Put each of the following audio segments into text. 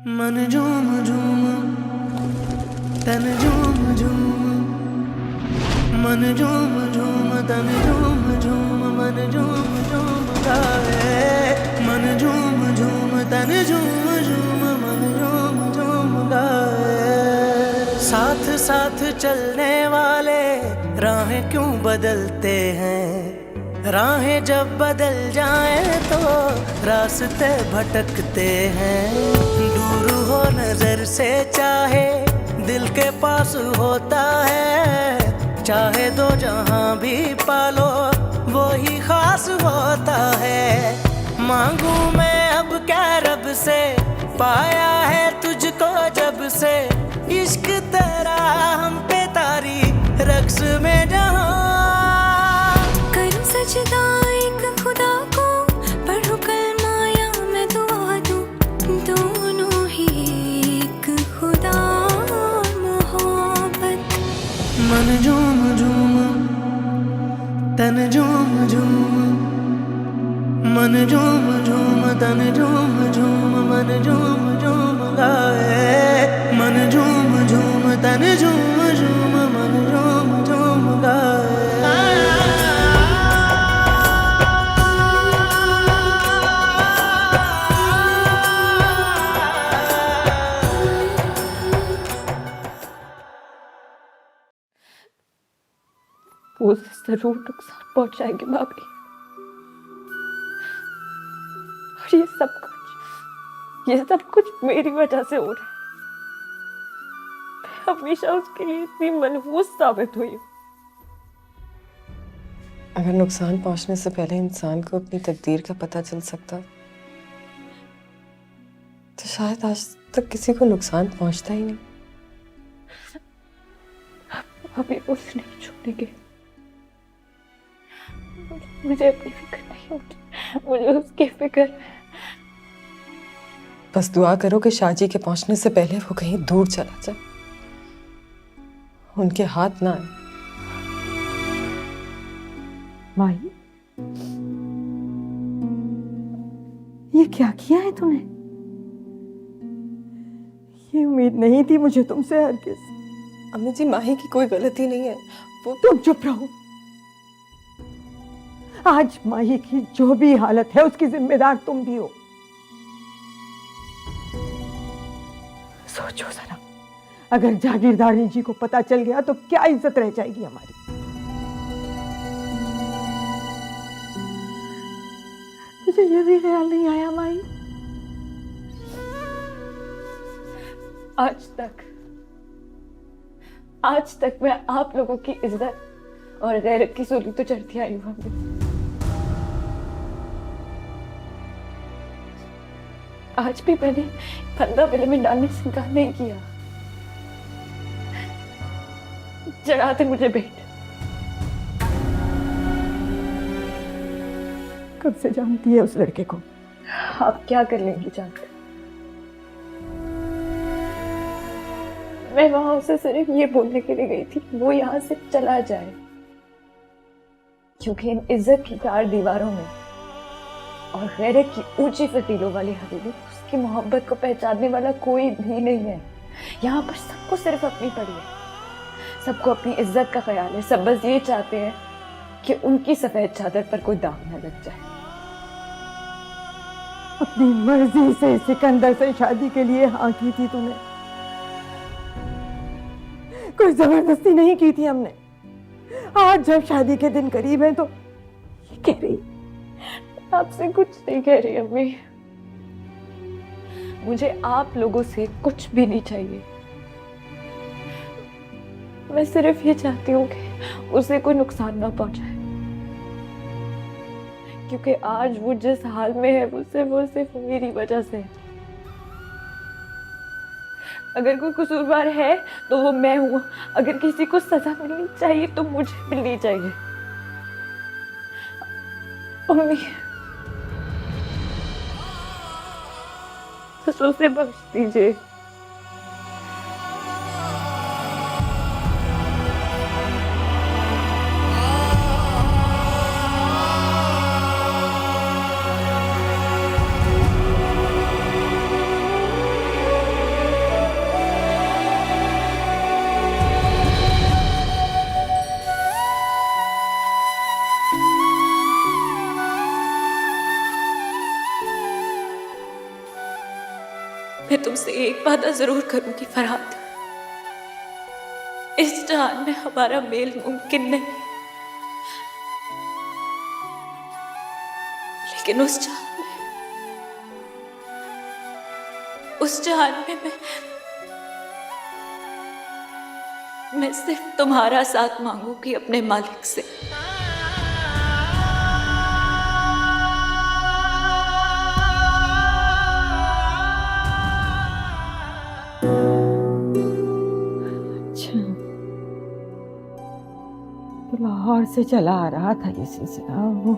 मन झूम झूम तन झूम झूम, मन झूम झूम तन झूम झूम, मन झूम झूम गाए। मन झूम झूम तन झूम झूम, मन झूम झूम गाए। साथ साथ चलने वाले राहें क्यों बदलते हैं, राहें जब बदल जाएं तो रास्ते भटकते हैं। दूर हो नजर से चाहे दिल के पास होता है, चाहे दो जहां भी पालो वो ही खास होता है। मांगू मैं अब क्या रब से, पाया है तुझको जब से, इश्क तेरा हम पे तारी रक्स में जहां। करूं सजदा एक खुदा को, पढ़ूं कलमा या मैं दुआ दूं, दोनों ही एक खुदा और मोहब्बत। मन झूम झूम तन झूम झूम, मन झूम झूम तन झूम झूम, मन झूम झूम गाए। मन झूम झूम तन झूम झूम, मन झूम झूम गाए। वो जरूर नुकसान पहुंचाएंगे भाभी, और ये सब कुछ मेरी वजह से हो रहा है। मैं हमेशा उसके लिए इतनी मनहूस साबित हुई हूँ। अगर नुकसान पहुंचने से पहले इंसान को अपनी तकदीर का पता चल सकता तो शायद आज तक किसी को नुकसान पहुंचता ही नहीं। अभी उसे नहीं छोड़ेंगे। मुझे अपनी फिक्र नहीं होती, मुझे उसकी फिक्र है। बस दुआ करो कि शाहजी के पहुंचने से पहले वो कहीं दूर चला जाए, उनके हाथ ना आए। माही, ये क्या किया है तूने? ये उम्मीद नहीं थी मुझे तुमसे हरगिज़। अम्मी जी, माही की कोई गलती नहीं है। वो तुम चुप रहो। आज माही की जो भी हालत है उसकी जिम्मेदार तुम भी हो। सोचो जरा, अगर जागीरदारी जी को पता चल गया तो क्या इज्जत रह जाएगी हमारी। मुझे ये भी ख्याल नहीं आया माही। आज तक मैं आप लोगों की इज्जत और गैरत की सूली तो चढ़ती आई हूँ। आज भी मैंने फंदा गले में डालने से इनकार नहीं किया। जगाते मुझे बेट। कब से जानती है उस लड़के को? आप क्या कर लेंगी जानकर? मैं वहां उसे सिर्फ ये बोलने के लिए गई थी वो यहाँ से चला जाए, क्योंकि इन इज्जत की चार दीवारों में और गैरत की ऊंची फतीलों वाली हवेली उसकी मोहब्बत को पहचानने वाला कोई भी नहीं है। यहाँ पर सबको सिर्फ अपनी पड़ी है, सबको अपनी इज्जत का ख्याल है। सब बस ये चाहते हैं कि उनकी सफेद चादर पर कोई दाग न लग जाए। अपनी मर्जी से सिकंदर से शादी के लिए हाँ की थी तूने, कोई जबरदस्ती नहीं की थी हमने। आज जब शादी के दिन करीब है तो ये कह रही। आपसे कुछ नहीं कह रही अम्मी, मुझे आप लोगों से कुछ भी नहीं चाहिए। मैं सिर्फ ये चाहती हूँ कि उसे कोई नुकसान ना पहुंचाए, क्योंकि आज वो जिस हाल में है वो सिर्फ मेरी वजह से है। अगर कोई कसूरवार है तो वो मैं हूँ। अगर किसी को सजा मिलनी चाहिए तो मुझे मिलनी चाहिए। अम्मी, बस उसे बख्श दीजिए। मैं तुमसे एक वादा जरूर करूंगी फरहाद, इस जहान में हमारा मेल मुमकिन नहीं, लेकिन उस जहान में मैं सिर्फ तुम्हारा साथ मांगूंगी अपने मालिक से। अच्छा, तो लाहौर से चला आ रहा था ये सिलसिला, वो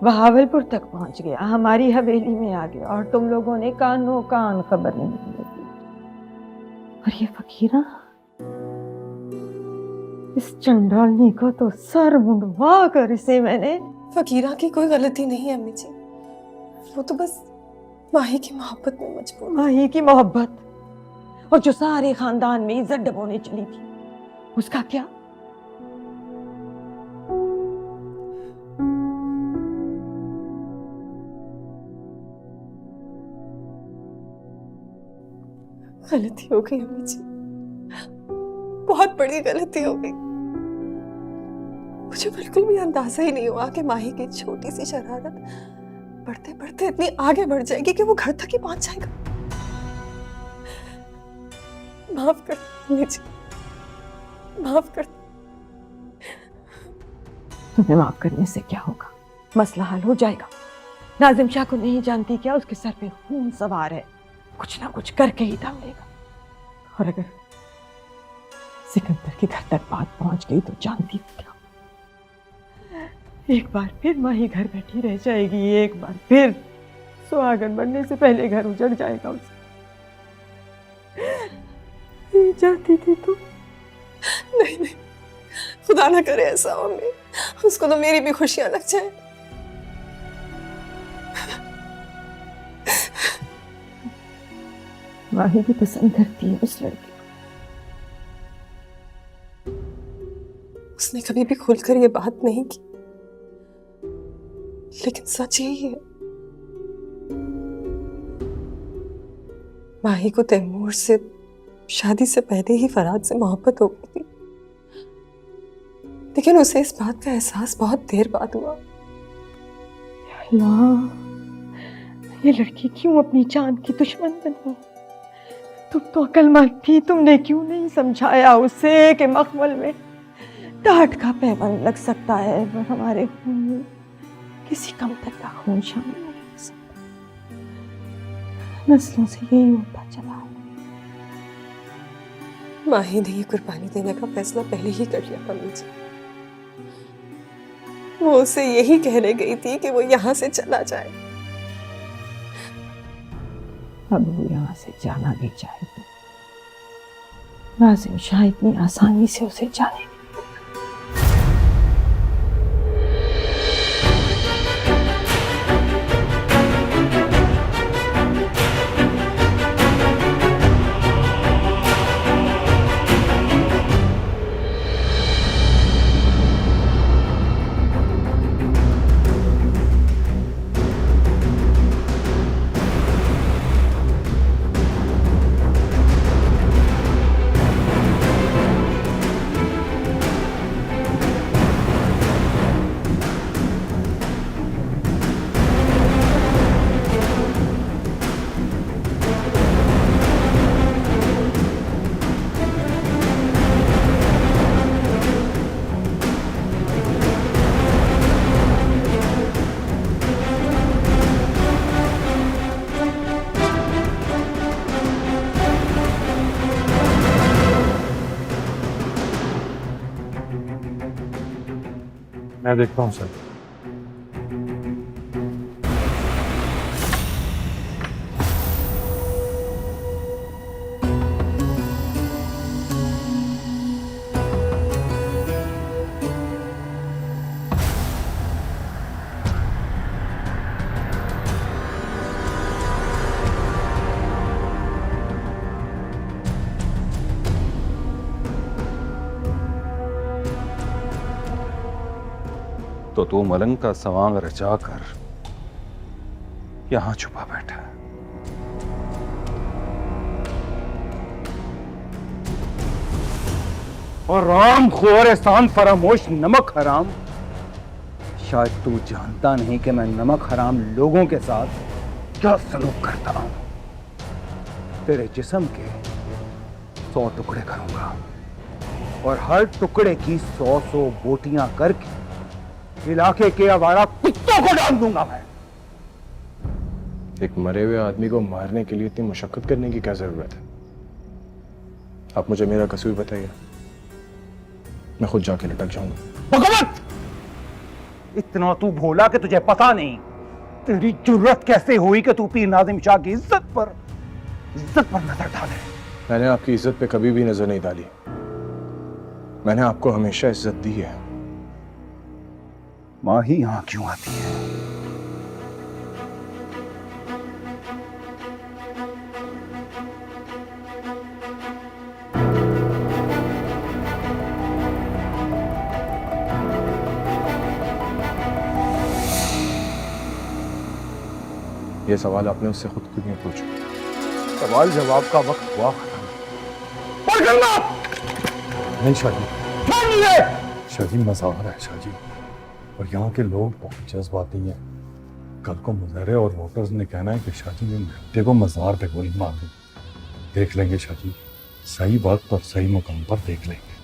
बहावलपुर तक पहुंच गया, हमारी हवेली में आ गया और तुम लोगों ने कानों कान खबर नहीं दी। और ये फकीरा, इस चंडालनी को तो सर मुंडवा कर इसे मैंने। फकीरा की कोई गलती नहीं है अम्मी जी, वो तो बस माही की मोहब्बत में मजबूर। माही की मोहब्बत, और जो सारे खानदान में इज्जत डबोने चली थी, उसका क्या? गलती हो गई अम्मी जी, बहुत बड़ी गलती हो गई। मुझे बिल्कुल भी अंदाजा ही नहीं हुआ कि माही की छोटी सी शरारत बढ़ते बढ़ते इतनी आगे बढ़ जाएगी कि वो घर तक ही पहुंच जाएगा। माफ कर अम्मी जी, माफ कर। तुम्हें माफ करने से क्या होगा? मसला हल हो जाएगा। नाजिम शाह को नहीं जानती क्या उसके सर पे खून सवार है, कुछ ना कुछ करके ही दम लेगा। और अगर सिकंदर के घर तक बात पहुंच गई तो जानती हो क्या, एक बार फिर माही घर बैठी रह जाएगी, एक बार फिर सुहागन बनने से पहले घर उजड़ जाएगा उसका। जाती थी तो नहीं नहीं, खुदा ना करे ऐसा हो अम्मी, उसको तो मेरी भी खुशियां लग जाए। माही भी पसंद करती है उस लड़के को। उसने कभी भी खुलकर ये बात नहीं की, लेकिन सच यही है, माही को तैमूर से शादी से पहले ही फरहाद से मोहब्बत हो गई थी, लेकिन उसे इस बात का एहसास बहुत देर बाद हुआ। अल्लाह, ये लड़की क्यों अपनी जान की दुश्मन बनी? तुम तो अक्लमंद थी, तुमने क्यों नहीं समझाया उसे कि मखमल में टाट का पैबंद लग सकता है, पर हमारे खून में किसी कमतर का खून शामिल नहीं हो सकता। नस्लों से यही होता चला है। माही ने ये कुर्बानी देने का फैसला पहले ही कर लिया अम्मी जी। वो उसे यही कहने गई थी कि वो यहाँ से चला जाए। अब वो यहाँ से जाना भी चाहे तो नाजिम शाह इतनी आसानी से उसे जाने नहीं। मैं देखता हूँ सर। तो तू मलंग का सवांग रचाकर यहां छुपा बैठा है। और राम खोर एहसान फरामोश नमक हराम। शायद तू जानता नहीं कि मैं नमक हराम लोगों के साथ क्या सलूक करता हूं। तेरे जिस्म के 100 टुकड़े करूंगा और हर टुकड़े की 100 बोटियां करके इलाके के आवारा कुत्तों को डाल दूंगा मैं। एक मरे हुए आदमी को मारने के लिए इतनी मुशक्कत करने की क्या जरूरत है? आप मुझे मेरा कसूर बताइए, मैं खुद जाके लटक जाऊंगा। भगवत, इतना तू भोला कि तुझे पता नहीं तेरी जुर्रत कैसे हुई कि तू पीर नाजिम शाह की इज्जत पर नजर डाले। मैंने आपकी इज्जत पे कभी भी नजर नहीं डाली। मैंने आपको हमेशा इज्जत दी है। माँ ही यहां क्यों आती है? ये सवाल आपने उससे खुद क्यों नहीं पूछा? सवाल जवाब का वक्त हुआ खत्म। नहीं शाहजी, मानिए शाहजी मज़ार है शाहजी, और यहाँ के लोग बहुत जज्बाती हैं। कल को मुज़ाहरे और वोटर्स ने कहना है कि शाहजी ने बेटे को मज़ार पे गोली मार दी। देख लेंगे शाहजी, सही वक्त और सही मुकाम पर देख लेंगे।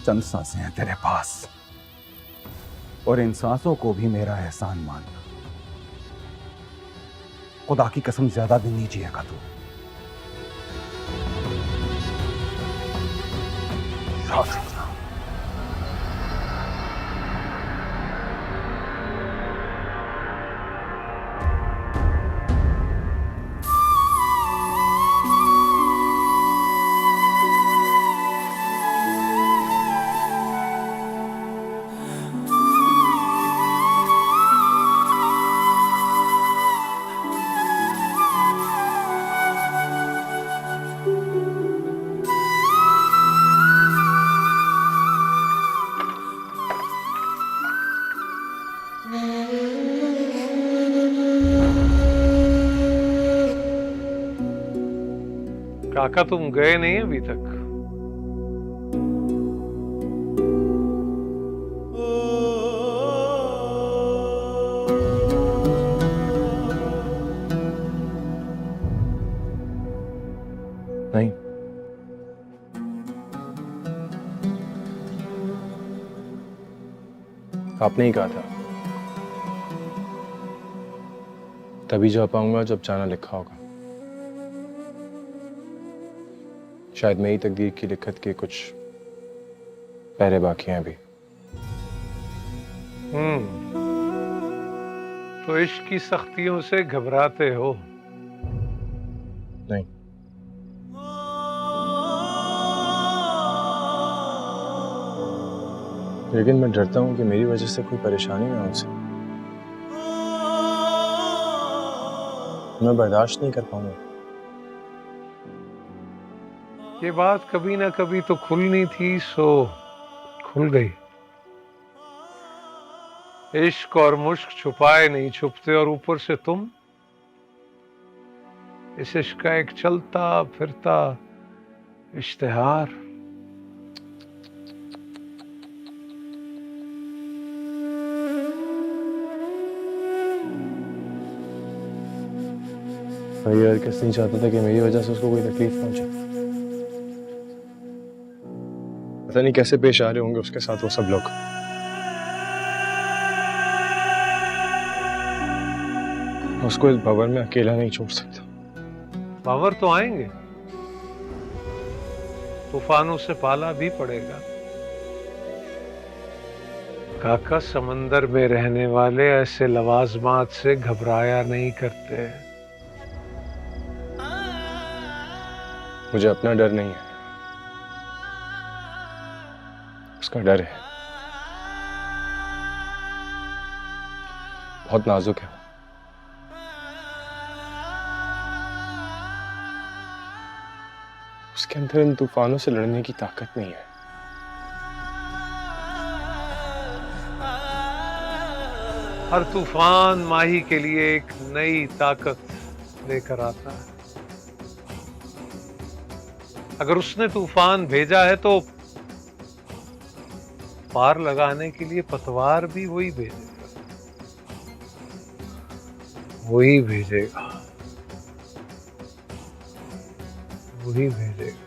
चंद सांसें हैं तेरे पास, और इन सांसों को भी मेरा एहसान मानना। खुदा की कसम ज्यादा दिन नहीं जिएगा तू। याद रखना। काका तुम गए नहीं अभी तक? नहीं, आपने ही कहा था तभी जा पाऊंगा जब जाना लिखा होगा। शायद मेरी तकदीर की लिखत के कुछ पहरे बाकी हैं अभी। तो इश्क की सख्तियों से घबराते हो? नहीं, लेकिन मैं डरता हूं कि मेरी वजह से कोई परेशानी ना हो उसे। मैं बर्दाश्त नहीं कर पाऊंगा। ये बात कभी ना कभी तो खुलनी थी, सो खुल गई। इश्क और मुश्क छुपाए नहीं छुपते, और ऊपर से तुम इस इश्क का एक चलता फिरता इश्तिहार। भाई यार किस नहीं चाहता था कि मेरी वजह से उसको कोई तकलीफ पहुंचे। पता नहीं कैसे पेश आ रहे होंगे उसके साथ वो सब लोग। उसको इस भवन में अकेला नहीं छोड़ सकता। बावर तो आएंगे, तूफानों से पाला भी पड़ेगा। काका, समंदर में रहने वाले ऐसे लवाजमात से घबराया नहीं करते। मुझे अपना डर नहीं है, उसका डर है। बहुत नाजुक है। उसके अंदर इन तूफानों से लड़ने की ताकत नहीं है। हर तूफान माही के लिए एक नई ताकत लेकर आता है। अगर उसने तूफान भेजा है तो पार लगाने के लिए पतवार भी वही भेजेगा, वही भेजेगा, वही भेजेगा।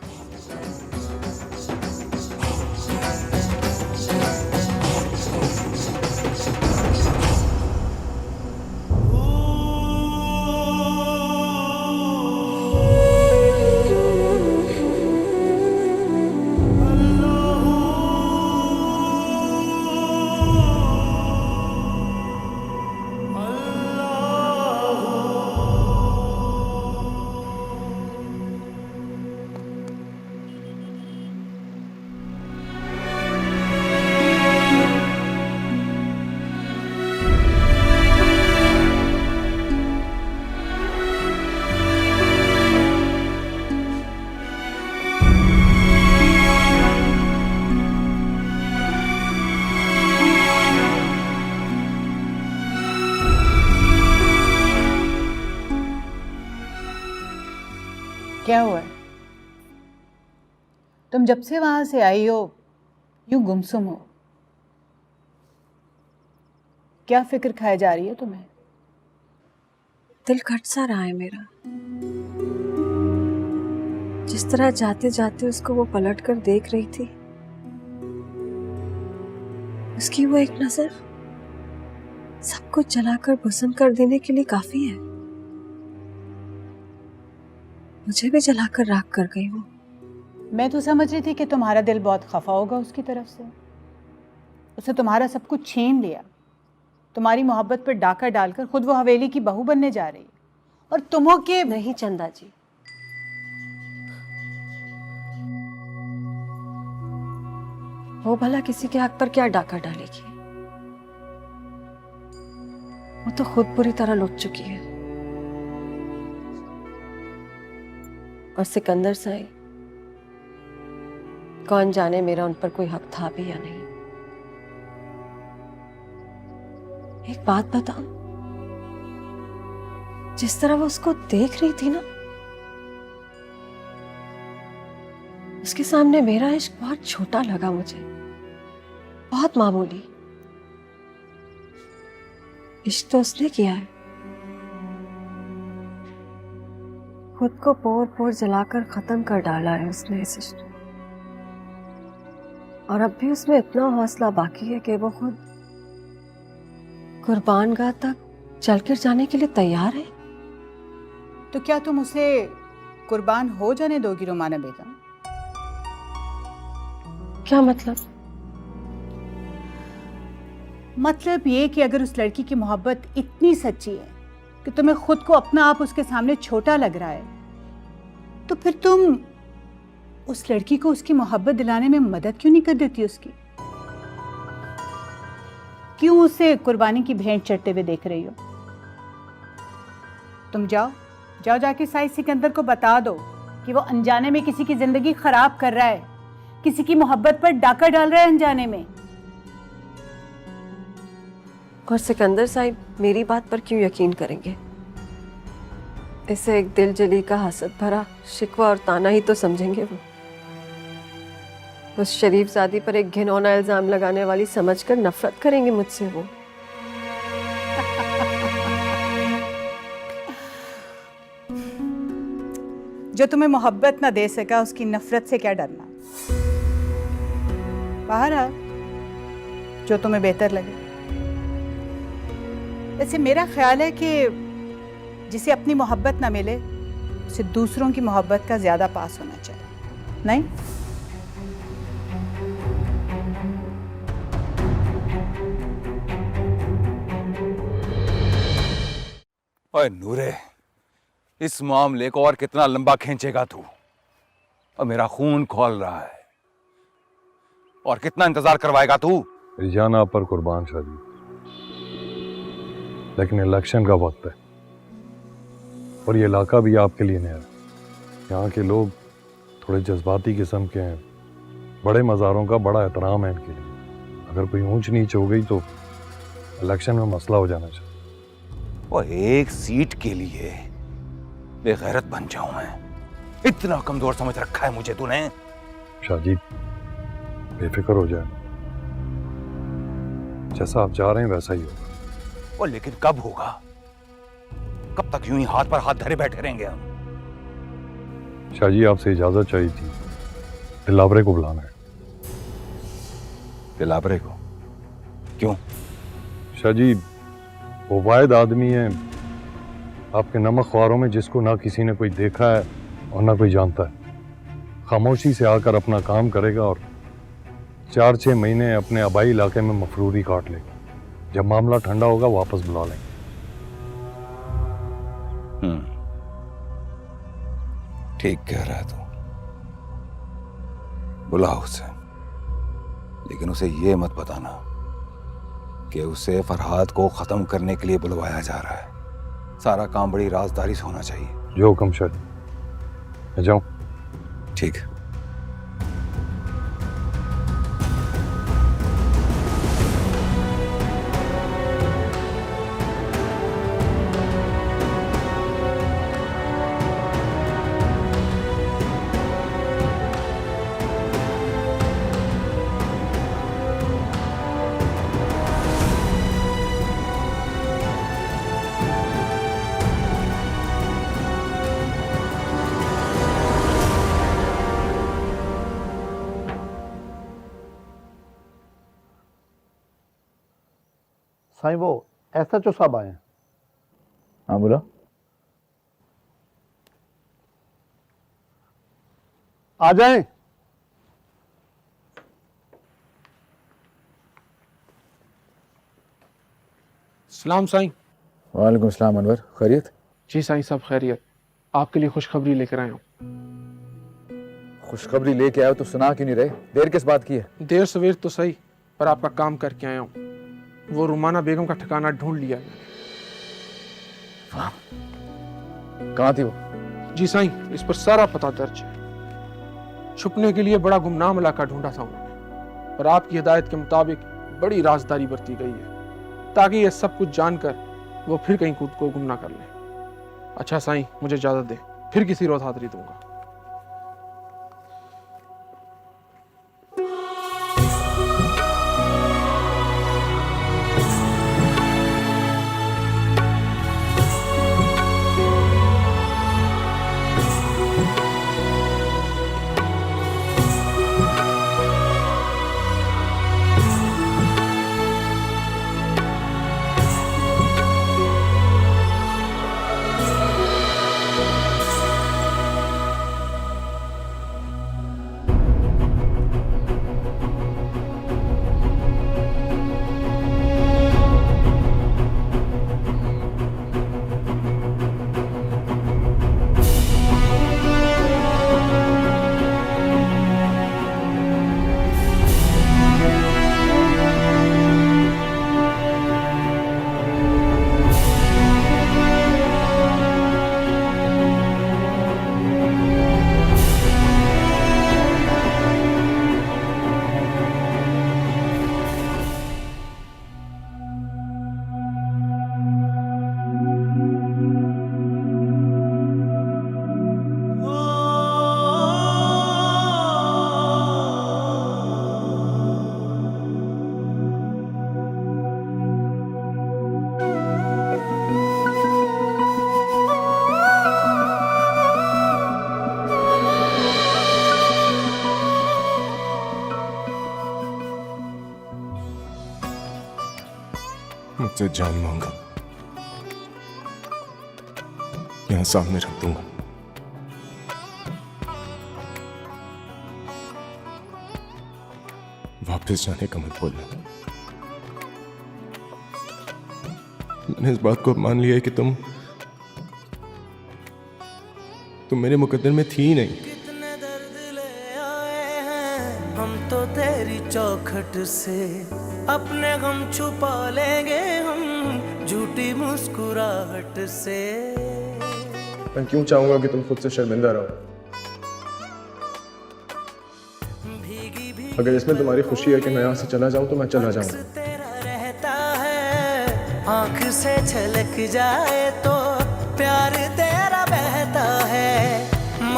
क्या हुआ है? तुम जब से वहां से आई हो यूं गुमसुम हो। क्या फिक्र खाए जा रही है तुम्हें? दिल खट सा रहा है मेरा। जिस तरह जाते जाते उसको वो पलट कर देख रही थी, उसकी वो एक नजर सब कुछ जलाकर भस्म कर देने के लिए काफी है। मुझे भी जलाकर राख कर गई वो। मैं तो समझ रही थी कि तुम्हारा दिल बहुत खफा होगा उसकी तरफ से। उसने तुम्हारा सब कुछ छीन लिया, तुम्हारी मोहब्बत पर डाका डालकर खुद वो हवेली की बहू बनने जा रही, और तुम हो के। नहीं चंदा जी, वो भला किसी के हक पर क्या डाका डालेगी? वो तो खुद पूरी तरह लुट चुकी है। और सिकंदर साई, कौन जाने मेरा उन पर कोई हक था भी या नहीं। एक बात बताओ, जिस तरह वो उसको देख रही थी ना, उसके सामने मेरा इश्क बहुत छोटा लगा मुझे, बहुत मामूली। इश्क तो उसने किया है, खुद को पोर पोर जलाकर खत्म कर डाला है उसने इस इश्क। और अब भी उसमें इतना हौसला बाकी है कि वो खुद कुर्बान गाह तक चलकर जाने के लिए तैयार है। तो क्या तुम उसे कुर्बान हो जाने दोगी रुमाना बेगम? क्या मतलब? मतलब ये कि अगर उस लड़की की मोहब्बत इतनी सच्ची है कि तुम्हें खुद को अपना आप उसके सामने छोटा लग रहा है, तो फिर तुम उस लड़की को उसकी मोहब्बत दिलाने में मदद क्यों नहीं कर देती उसकी? क्यों उसे कुर्बानी की भेंट चढ़ते हुए देख रही हो? तुम जाओ जाके साई सिकंदर को बता दो कि वो अनजाने में किसी की जिंदगी खराब कर रहा है, किसी की मोहब्बत पर डाका डाल रहा है अनजाने में। और सिकंदर साहिब मेरी बात पर क्यों यकीन करेंगे? इसे एक दिल जली का हसद भरा शिकवा और ताना ही तो समझेंगे वो। उस शरीफजादी पर एक घिनौना इल्जाम लगाने वाली समझकर नफरत करेंगे मुझसे वो। जो तुम्हें मोहब्बत ना दे सका उसकी नफरत से क्या डरना? बाहर आ, जो तुम्हें बेहतर लगे। वैसे मेरा ख्याल है कि जिसे अपनी मोहब्बत ना मिले उसे दूसरों की मोहब्बत का ज्यादा पास होना चाहिए, नहीं? ओए नूरे, इस मामले को और कितना लंबा खींचेगा तू? और मेरा खून खौल रहा है, और कितना इंतजार करवाएगा तू? जान आप पर कुर्बान शादी, लेकिन इलेक्शन का वक्त है और ये इलाका भी आपके लिए नया है। यहाँ के लोग थोड़े जज्बाती किस्म के हैं, बड़े मज़ारों का बड़ा एहतराम है इनके लिए। अगर कोई ऊंच नीच हो गई तो इलेक्शन में मसला हो जाना चाहिए। वो एक सीट के लिए बेगैरत बन जाऊं मैं? इतना कमजोर समझ रखा है मुझे तूने? शाहजी बेफिक्र हो जाए, जैसा आप चाह रहे हैं वैसा ही होगा। और लेकिन कब होगा? कब तक यूं ही हाथ पर हाथ धरे बैठे रहेंगे हम? शाहजी आपसे इजाजत चाहिए थी, दिलावरे को बुलाना है। दिलावरे को? क्यों? शाहजी वो वाहिद आदमी है आपके नमक ख्वारों में जिसको ना किसी ने कोई देखा है और ना कोई जानता है। खामोशी से आकर अपना काम करेगा और 4-6 महीने अपने आबाई इलाके में मफरूरी काट लेगा। जब मामला ठंडा होगा वापस बुला लेंगे। ठीक कह रहा है तू, बुलाओ उसे, लेकिन उसे ये मत बताना कि उसे फरहाद को खत्म करने के लिए बुलवाया जा रहा है। सारा काम बड़ी राजदारी से होना चाहिए। जो हुक्म शाह, मैं जाऊं? ठीक। साईं वो SHO साहब आए हैं। हाँ बोला। आ जाएं। सलाम साईं। वालेकुम सलाम अनवर, खैरियत? जी साईं सब खैरियत। आपके लिए खुशखबरी लेकर आया हूँ। खुशखबरी लेके आए तो सुना क्यों नहीं रहे? देर किस बात की है? देर सवेर तो सही, पर आपका काम करके आया हूँ। वो रुमाना बेगम का ठिकाना ढूंढ लिया है। कहाँ थी वो? जी साईं, इस पर सारा पता दर्ज है। छुपने के लिए बड़ा गुमनाम इलाका ढूंढा था उन्होंने, पर आपकी हिदायत के मुताबिक बड़ी राजदारी बरती गई है, ताकि ये सब कुछ जानकर वो फिर कहीं खुद को गुम ना कर ले। अच्छा साईं, मुझे इजाजत दे, फिर किसी रोज हाजिरी दूंगा। मुझसे जान मांगा, यहां सामने रख दूंगा। वापस जाने का मत बोलना। मैंने इस बात को मान लिया है कि तुम मेरे मुकद्दर में थी ही नहीं। कितने दर्द ले आए हैं हम तो तेरी चौखट से, अपने गम छुपा लेंगे हम झूठी मुस्कुराहट से। मैं क्यों चाहूंगा कि तुम खुद से शर्मिंदा रहो? अगर इसमें तुम्हारी खुशी है कि मैं यहाँ से चला जाऊं तो मैं चला जाऊंगा। तेरा रहता है आंख से छलक जाए तो प्यार तेरा बहता है।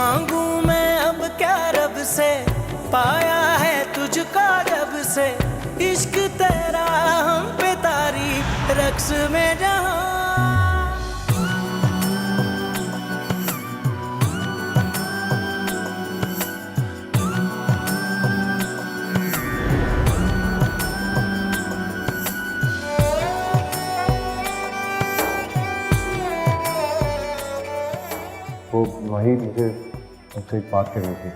मांगू मैं अब क्या रब से, पाया है तुझको जब से, इश्क तेरा हम पे तारी रक्स में जहां। वो वही मुझे तुमसे एक बात करनी थी,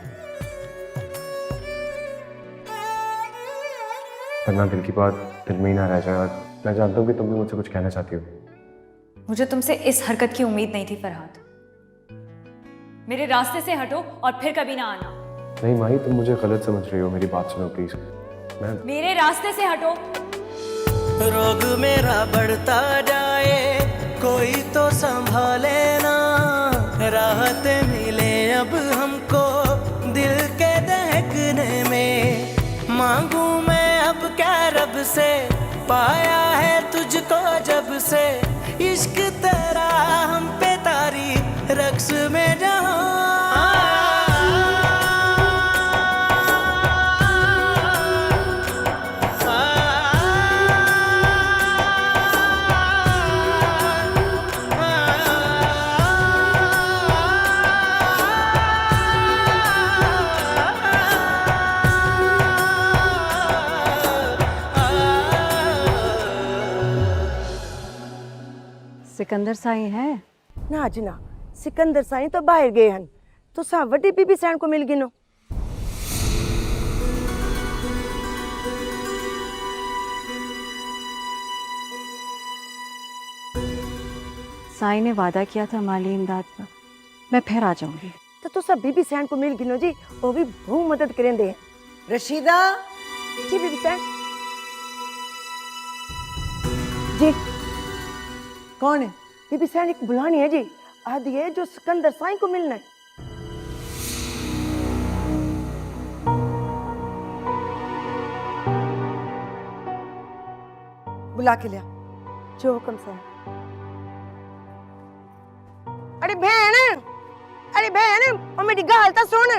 वरना दिल की बात दिल में ही ना रह जाए। और मैं जानता हूँ कि तुम भी मुझसे कुछ कहना चाहती हो। मुझे तुमसे इस हरकत की उम्मीद नहीं थी फरहाद। मेरे रास्ते से हटो और फिर कभी ना आना। नहीं माही, तुम मुझे गलत समझ रही हो, मेरी बात सुनो प्लीज। मेरे रास्ते से हटो। रोग मेरा बढ़ता जाए, कोई तो संभाले ना, राहत मिले अब हमको दिल के दहकने में। मांगू मैं अब क्या रब से, पाया है तुझको जब से, इश्क तेरा हम पे तारी रक्स में जहां। सिकंदर साई है ना जी ना, सिकंदर साई तो बाहर गए हैं, तो सा वड्डी बीबी सैन को मिल गिनो। साई ने वादा किया था माली इमदाद का, मैं फिर आ जाऊंगी। तो सब बीबी सैन को मिल गिनो जी, वो भी बहुत मदद करेंगे। रशीदा जी, बीबी सैन जी। कौन है? बीबी सैन एक बुलानी है जी, आदि है जो सिकंदर साई को मिलना है। बुला के लिया जो हुक्म से। अरे बहन, अरे बहन, ओ मेरी गाल तो सुन।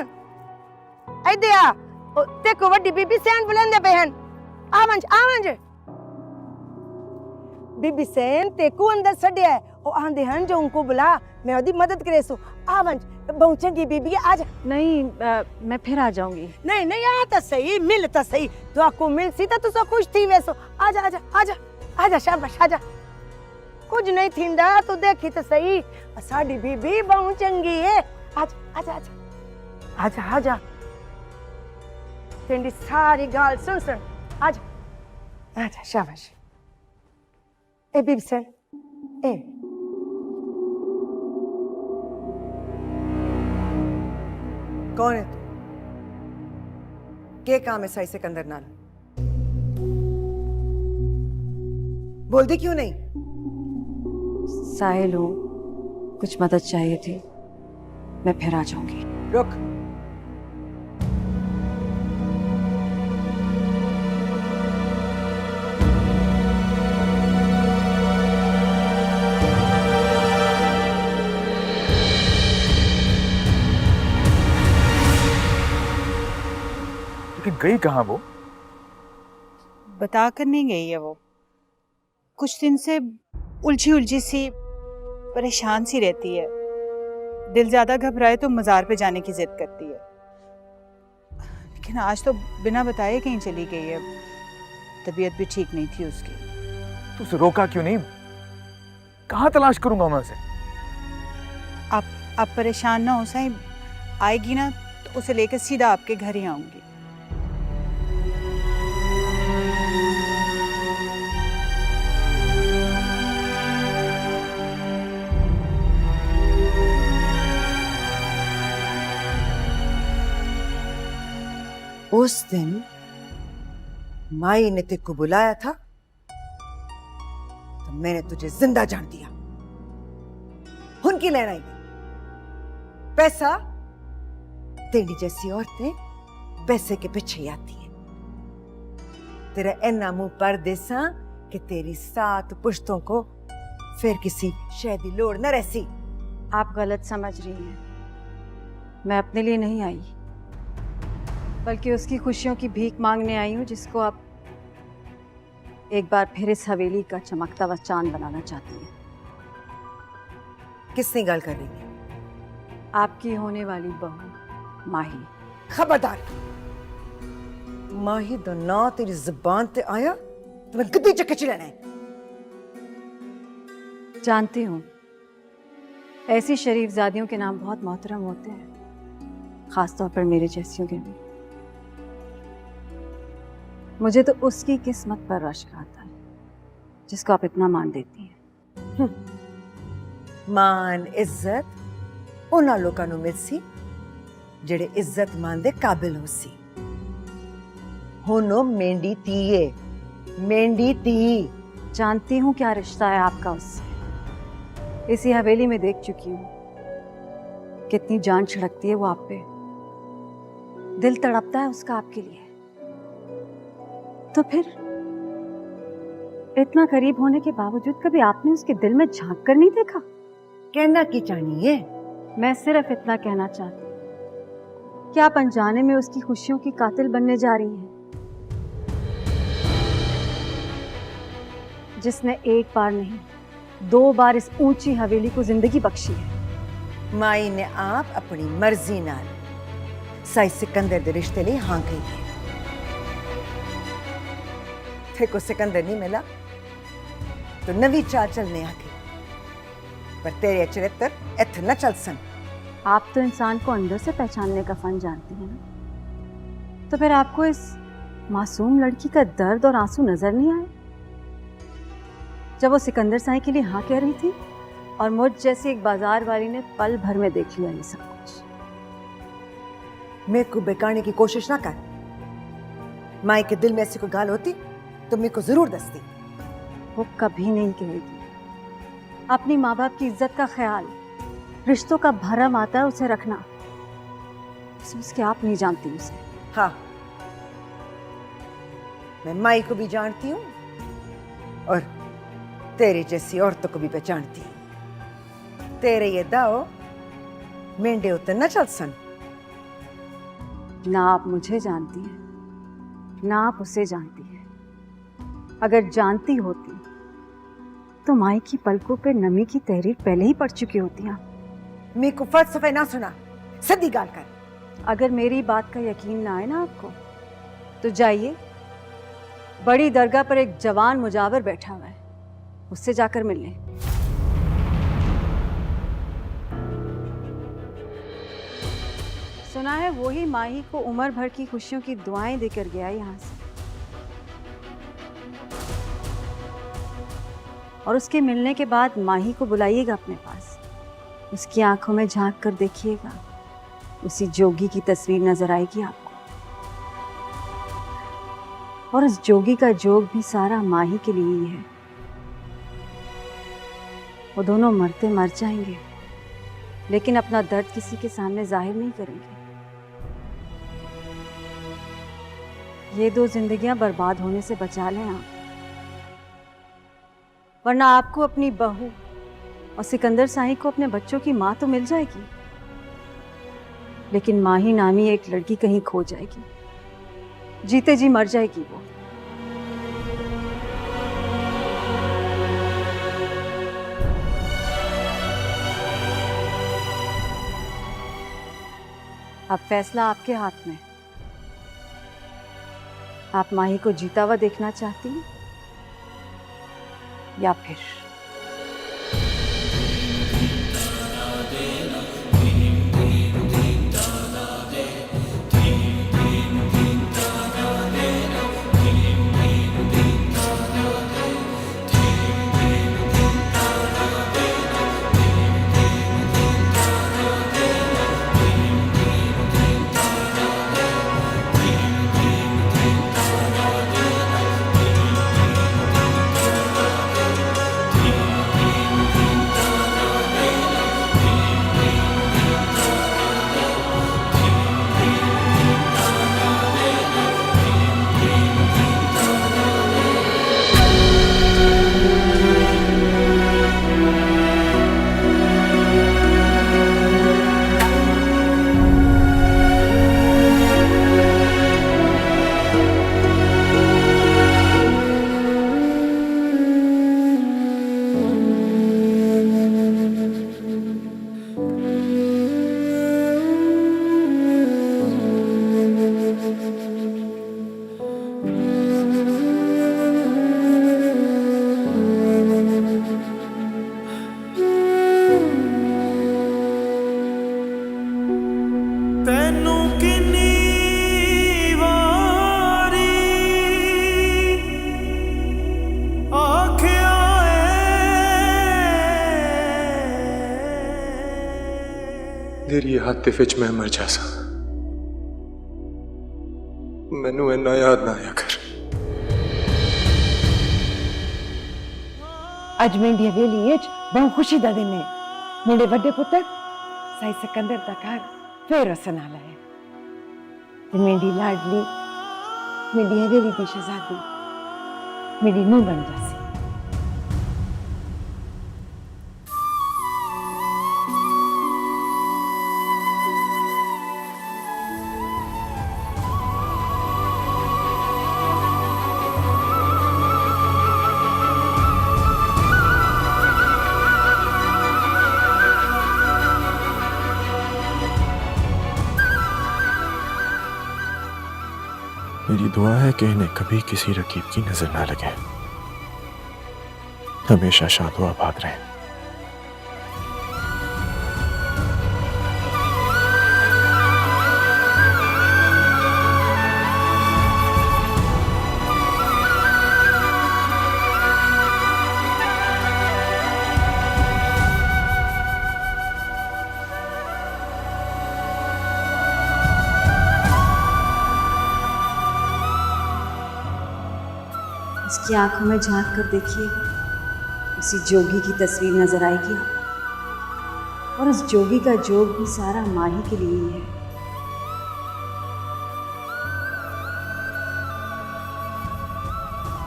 आई दिया देखो वड्डी बीबी सैन बुलांदे बहन। आवंज आवंज बीबी सैन ते को अंदर सड़िया है, ओ आंदे हन जो उनको बुला, मैं ओदी मदद करे सो। आवंज बहुचंगी बीबी आजा। नहीं मैं फिर आ जाऊंगी। नहीं नहीं, आ तो सही, मिल तो सही, तो आपको मिल सी तो तुसा खुश थी वैसो। आजा आजा आजा आजा, शाबाश आजा। कुछ नहीं थींदा तो देखी तो सही, साडी बीबी बहु चंगी है। आजा आजा आजा आजा आजा, तेरी सारी गाल सुन सुन। आजा आजा, शाबाश। ए बीबी सैन, ए कौन है तू? के काम है साई सिकंदर नाल? बोल दे क्यों नहीं? साहिल हूँ, कुछ मदद चाहिए थी, मैं फिर आ जाऊंगी। रुक, लेकिन गई कहाँ वो? बता कर नहीं गई है वो। कुछ दिन से उलझी उलझी सी, परेशान सी रहती है। दिल ज्यादा घबराए तो मज़ार पे जाने की जिद करती है, लेकिन आज तो बिना बताए कहीं चली गई है। तबीयत भी ठीक नहीं थी उसकी। तो उसे रोका क्यों नहीं? कहाँ तलाश करूंगा मैं उसे? आप परेशान ना हो साईं, आएगी ना तो उसे लेकर सीधा आपके घर ही आऊंगी। उस दिन माई ने तेरे को बुलाया था तो मैंने तुझे जिंदा जान दिया। उनकी लेना ही पैसा, तेरी जैसी औरतें पैसे के पीछे ही आती है। तेरा इन्ना मुंह पर देसा कि तेरी 7 पुश्तों को फिर किसी शहदी लोड़ न रहसी। आप गलत समझ रही हैं। मैं अपने लिए नहीं आई, बल्कि उसकी खुशियों की भीख मांगने आई हूँ, जिसको आप एक बार फिर इस हवेली का चमकता हुआ चांद बनाना चाहती हैं। किसने गल कर रही है? आपकी होने वाली बहू माही। खबरदार, माही दा ना तेरी जुबान ते आया तो मैं गद्दी चक्के च लेना है। जानती हूँ ऐसी शरीफजादियों के नाम बहुत मोहतरम होते हैं, खासतौर पर मेरे जैसियों के भी। मुझे तो उसकी किस्मत पर रश्क आता है जिसको आप इतना मान देती हैं। मान इज्जत उन्हां लोकां नूं मिल सी जेड़े इज्जत मान दे काबिल हो सी। हुण ओ मेंढी धी है, मेंढी धी। जानती हूँ क्या रिश्ता है आपका उससे। इसी हवेली में देख चुकी हूँ कितनी जान छिड़कती है वो आप पे, दिल तड़पता है उसका आपके लिए। तो फिर इतना करीब होने के बावजूद कभी आपने उसके दिल में झांक कर नहीं देखा? कहना की चाहनी है? मैं सिर्फ इतना कहना चाहती हूँ कि आप अनजाने में उसकी खुशियों की कातिल बनने जा रही हैं, जिसने एक बार नहीं 2 बार इस ऊंची हवेली को जिंदगी बख्शी है। माई ने आप अपनी मर्जी नाल साई सिकंदर दे रिश्ते लिए हाँ कही है। थे को सिकंदर नहीं मिला तो नवी चाल चलने आ गई, पर तेरे चरित्र इत्थे न चल सन। आप तो इंसान को अंदर से पहचानने का फन जानती हैं ना, तो फिर आपको इस मासूम लड़की का दर्द और आंसू नजर नहीं आए जब वो सिकंदर साई के लिए हाँ कह रही थी और मुझ जैसी एक बाजार वाली ने पल भर में देख लिया ये सब कुछ? मेरे को बेकाने की कोशिश ना कर। माई के दिल में ऐसी कोई गाल होती तो मेरे को जरूर दसती। वो कभी नहीं कहेगी। अपनी माँ बाप की इज्जत का ख्याल, रिश्तों का भरम आता है उसे रखना, उसके आप नहीं जानती उसे। हाँ, मैं माई को भी जानती हूँ और तेरे जैसी औरतों को भी पहचानती हूँ। तेरे ये दाव मेंढे उतर न चल सन। ना आप मुझे जानती हैं ना आप उसे जानती हैं। अगर जानती होती तो माई की पलकों पर नमी की तहरीर पहले ही पड़ चुकी होती। आप मेरे को फलसफे ना सुना, सीधी गाल कर। अगर मेरी बात का यकीन ना आए ना आपको तो जाइए, बड़ी दरगाह पर एक जवान मुजावर बैठा हुआ है, उससे जाकर मिल लें। सुना है वही माही को उम्र भर की खुशियों की दुआएं देकर गया यहाँ से, और उसके मिलने के बाद माही को बुलाइएगा अपने पास। उसकी आंखों में झांक कर देखिएगा, उसी जोगी की तस्वीर नजर आएगी आपको, और उस जोगी का जोग भी सारा माही के लिए ही है। वो दोनों मरते मर जाएंगे, लेकिन अपना दर्द किसी के सामने जाहिर नहीं करेंगे। ये 2 जिंदगियां बर्बाद होने से बचा लें आप, वरना आपको अपनी बहू और सिकंदर साई को अपने बच्चों की माँ तो मिल जाएगी, लेकिन माही नामी एक लड़की कहीं खो जाएगी, जीते जी मर जाएगी वो। अब फैसला आपके हाथ में। आप माही को जीता हुआ देखना चाहती हैं या फिर तेरी आतिफ विच मैं मर जासा, मैनू इन्ना याद ना आया कर। अज मेरी हवेली बहुत खुशी का दिन है। मेरे बड़े पुत्र साई सिकंदर का घर फिर वसन आला है। ते मेरी लाडली मेरी हवेली की शहजादी मेरी नूह बन जासी। मेरी दुआ है कि इन्हें कभी किसी रकीब की नजर ना लगे, हमेशा शादो आबाद रहे। उसकी आंखों में झांक कर देखिएगा, उसी जोगी की तस्वीर नजर आएगी आपको। और उस जोगी का जोग भी सारा माही के लिए ही है।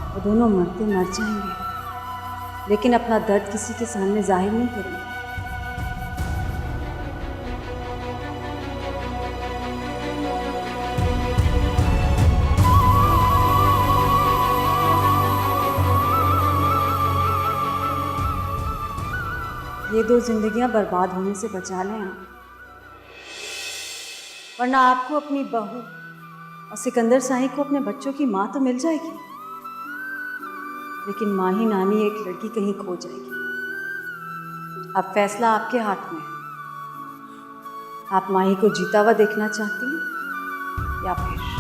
वो दोनों मरते मर जाएंगे, लेकिन अपना दर्द किसी के सामने जाहिर नहीं करेंगे। ये दो जिंदगियां बर्बाद होने से बचा लें आप, वरना आपको अपनी बहू और सिकंदर शाही को अपने बच्चों की माँ तो मिल जाएगी, लेकिन माही नामी एक लड़की कहीं खो जाएगी। अब फैसला आपके हाथ में है। आप माही को जीता हुआ देखना चाहती हैं या फिर